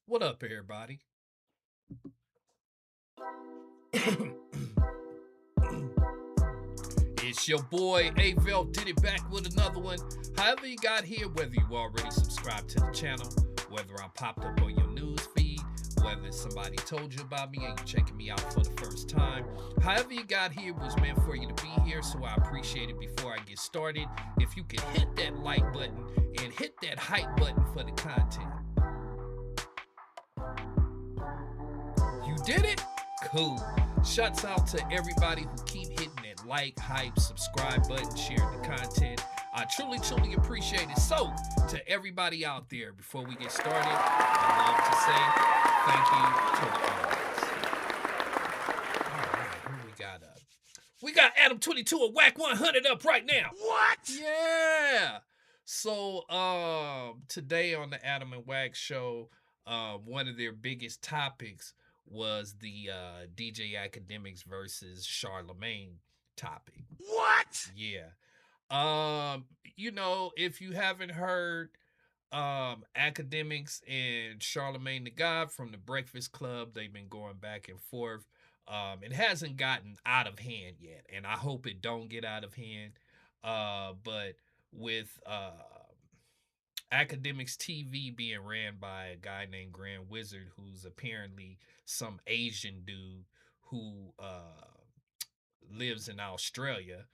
What up, everybody? It's your boy Avell did it back with another one. However you got here, whether you already subscribed to the channel, whether I popped up on your news feed, whether somebody told you about me and you checking me out for the first time. However you got here was meant for you to be here, so I appreciate it. Before I get started, if you could hit that like button and hit that hype button for the content. You did it? Cool. Shouts out to everybody who keep hitting that like, hype, subscribe button, sharing the content. I truly appreciate it. So, to everybody out there, before we get started, I'd love to say thank you to the audience. All right, who we got up? We got ADAM22 of WACK100 up right now. What? Yeah. So, today on the Adam and Wack show, one of their biggest topics was the DJ Akademiks versus Charlamagne topic. What? Yeah. If you haven't heard, Akademiks and Charlemagne the God from the Breakfast Club, they've been going back and forth. It hasn't gotten out of hand yet, and I hope it don't get out of hand. But with Akademiks TV being ran by a guy named Grand Wizard, who's apparently some Asian dude who lives in Australia.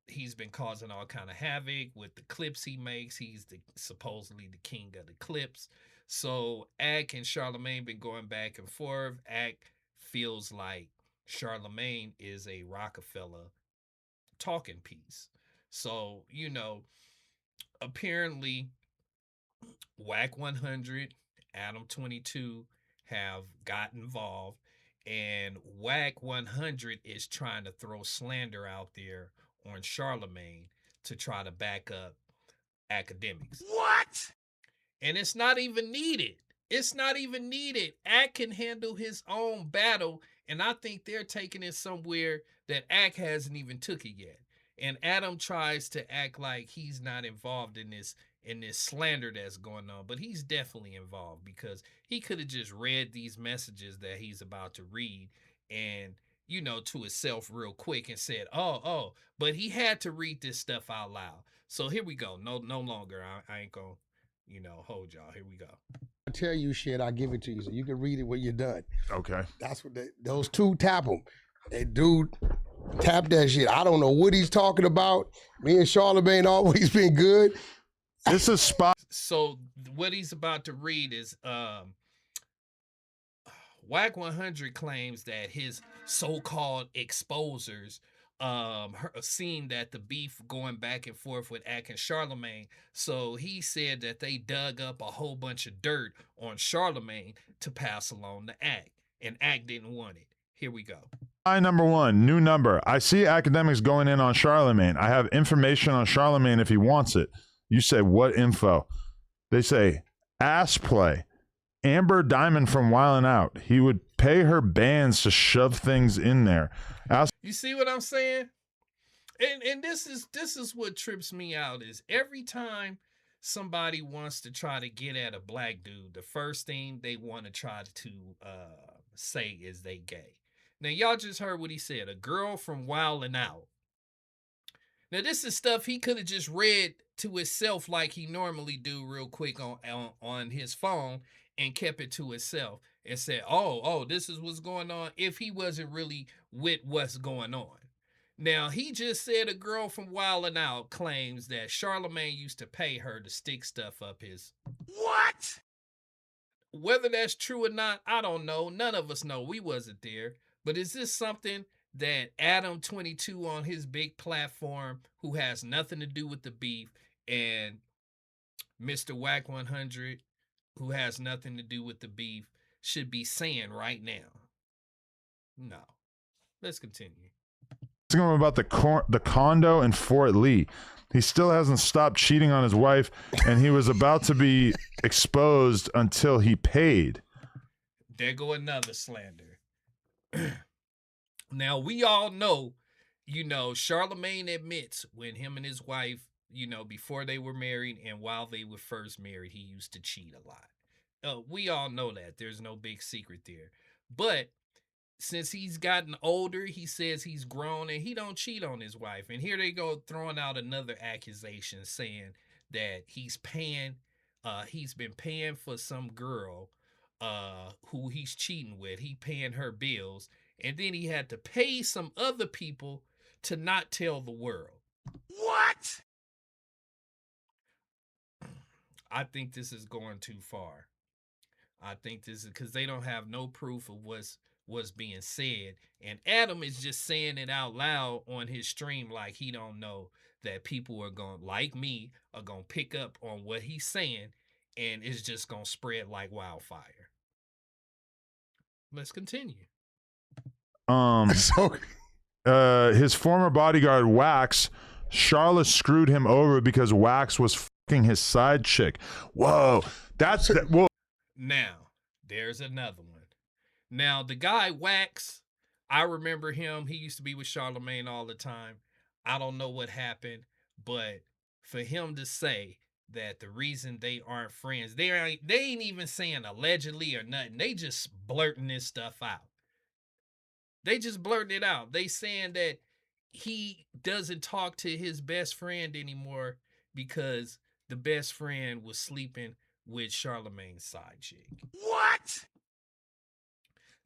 He's been causing all kind of havoc with the clips he makes. He's supposedly the king of the clips. So Ak and Charlemagne been going back and forth. Ak feels like Charlemagne is a Rockefeller talking piece. So, apparently WACK100, ADAM22 have got involved, and WACK100 is trying to throw slander out there on Charlemagne to try to back up Akademiks. What? And it's not even needed. It's not even needed. Ak can handle his own battle, and I think they're taking it somewhere that Ak hasn't even took it yet. And Adam tries to act like he's not involved in this slander that's going on, but he's definitely involved, because he could have just read these messages that he's about to read and to himself real quick and said, oh, but he had to read this stuff out loud. So here we go. No longer. I ain't gonna, hold y'all. Here we go. I tell you shit, I give it to you so you can read it when you're done. Okay. That's what those two tap them. That dude tap that shit. I don't know what he's talking about. Me and Charlemagne always been good. This is spot. So what he's about to read is WACK100 claims that his so-called exposers seen that the beef going back and forth with Ak and Charlemagne. So he said that they dug up a whole bunch of dirt on Charlemagne to pass along to Ak, and Ak didn't want it. Here we go. Number one, new number. I see Akademiks going in on Charlemagne. I have information on Charlemagne if he wants it. You say, what info? They say, ass play. Amber Diamond from Wildin' Out. He would pay her bands to shove things in there. You see what I'm saying? And this is what trips me out is every time somebody wants to try to get at a black dude, the first thing they want to try to say is they gay. Now, y'all just heard what he said. A girl from Wildin' Out. Now, this is stuff he could have just read to himself like he normally do real quick on his phone and kept it to himself and said, oh, this is what's going on, if he wasn't really with what's going on. Now, he just said a girl from Wildin' Out claims that Charlemagne used to pay her to stick stuff up his... What? Whether that's true or not, I don't know. None of us know. We wasn't there. But is this something that ADAM22 on his big platform, who has nothing to do with the beef, and Mr. WACK100, who has nothing to do with the beef, should be saying right now? No. Let's continue. Asking him about the condo in Fort Lee. He still hasn't stopped cheating on his wife, and he was about to be exposed until he paid. There go another slander. Now, we all know, Charlemagne admits when him and his wife, before they were married and while they were first married, he used to cheat a lot. We all know that. There's no big secret there. But since he's gotten older, he says he's grown and he don't cheat on his wife. And here they go throwing out another accusation saying that he's been paying for some girl who he's cheating with. He paying her bills, and then he had to pay some other people to not tell the world. What? I think this is going too far. I think this is because they don't have no proof of what's being said, and Adam is just saying it out loud on his stream like he don't know that people are going like me are gonna pick up on what he's saying, and it's just gonna spread like wildfire. Let's continue. So His former bodyguard Wax, Charlotte screwed him over because Wax was fucking his side chick. Whoa, whoa. Now, there's another one. Now, the guy Wax, I remember him. He used to be with Charlemagne all the time. I don't know what happened, but for him to say that the reason they aren't friends, they ain't even saying allegedly or nothing. They just blurting this stuff out. They just blurting it out. They saying that he doesn't talk to his best friend anymore because the best friend was sleeping with Charlemagne's side chick. What?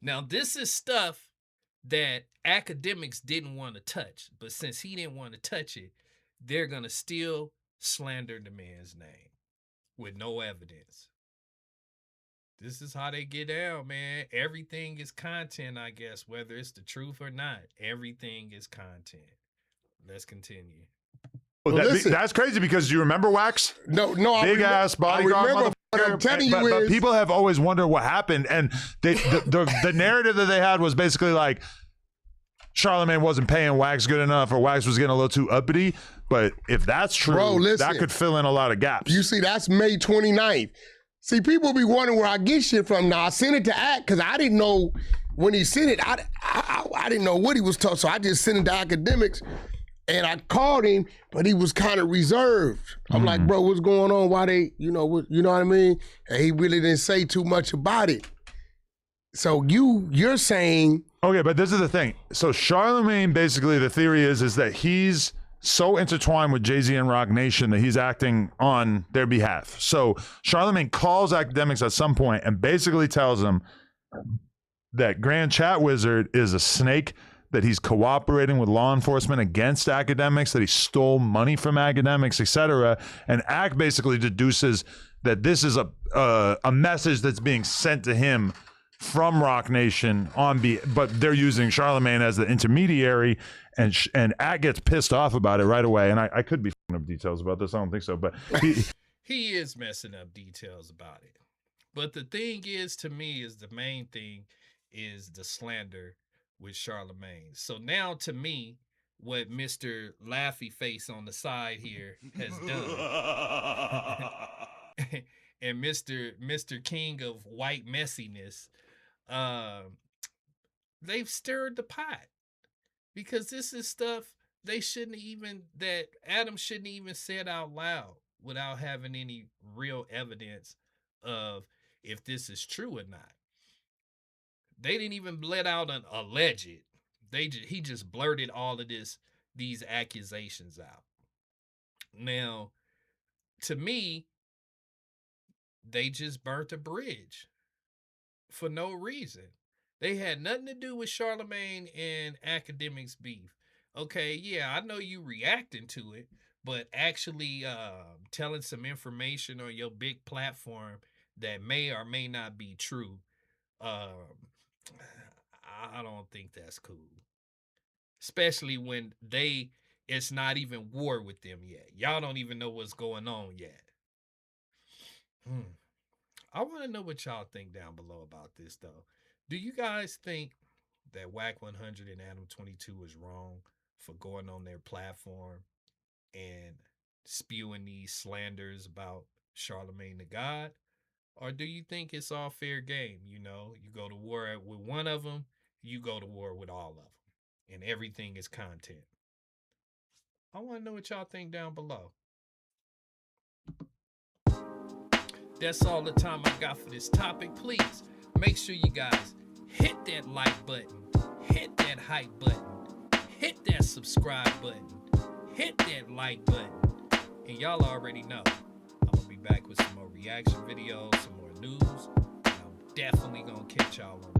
Now, this is stuff that Akademiks didn't want to touch, but since he didn't want to touch it, they're going to still slander the man's name with no evidence. This is how they get down, man. Everything is content, I guess, whether it's the truth or not. Everything is content. Let's continue. That's crazy because you remember Wax? No, big ass bodyguard. I remember. What I'm telling you but is, people have always wondered what happened, and the narrative that they had was basically like Charlemagne wasn't paying Wax good enough, or Wax was getting a little too uppity. But if that's true, bro, listen, that could fill in a lot of gaps. You see, that's May 29th. See, people be wondering where I get shit from. Now, I sent it to Act because I didn't know when he sent it. I didn't know what he was talking, so I just sent it to Akademiks. And I called him, but he was kind of reserved. I'm like, bro, what's going on? Why they, you know what I mean? And he really didn't say too much about it. So you're saying, okay, but this is the thing. So Charlemagne, basically, the theory is that he's so intertwined with Jay-Z and Rock Nation that he's acting on their behalf. So Charlemagne calls Akademiks at some point and basically tells them that Grand Chat Wizard is a snake, that he's cooperating with law enforcement against Akademiks, that he stole money from Akademiks, etc. And Ak basically deduces that this is a message that's being sent to him from Rock Nation but they're using Charlemagne as the intermediary, and Ak gets pissed off about it right away. And I could be f***ing up details about this. I don't think so, but he is messing up details about it. But the thing is, to me, is the main thing is the slander with Charlemagne. So now, to me, what Mr. Laughy Face on the side here has done, and Mr. King of White Messiness, they've stirred the pot, because this is stuff that Adam shouldn't even said out loud without having any real evidence of if this is true or not. They didn't even let out an alleged. He just blurted all of these accusations out. Now, to me, they just burnt a bridge for no reason. They had nothing to do with Charlemagne and Akademiks beef. Okay, yeah, I know you reacting to it, but actually telling some information on your big platform that may or may not be true, I don't think that's cool. Especially when it's not even war with them yet. Y'all don't even know what's going on yet. I want to know what y'all think down below about this, though. Do you guys think that WACK100 and ADAM22 is wrong for going on their platform and spewing these slanders about Charlemagne the God? Or do you think it's all fair game? You know, you go to war with one of them, you go to war with all of them, and everything is content. I want to know what y'all think down below. That's all the time I got for this topic. Please make sure you guys hit that like button, hit that hype button, hit that subscribe button, hit that like button. And y'all already know I'm gonna be back with some more reaction videos, some more news. And I'm definitely gonna catch y'all on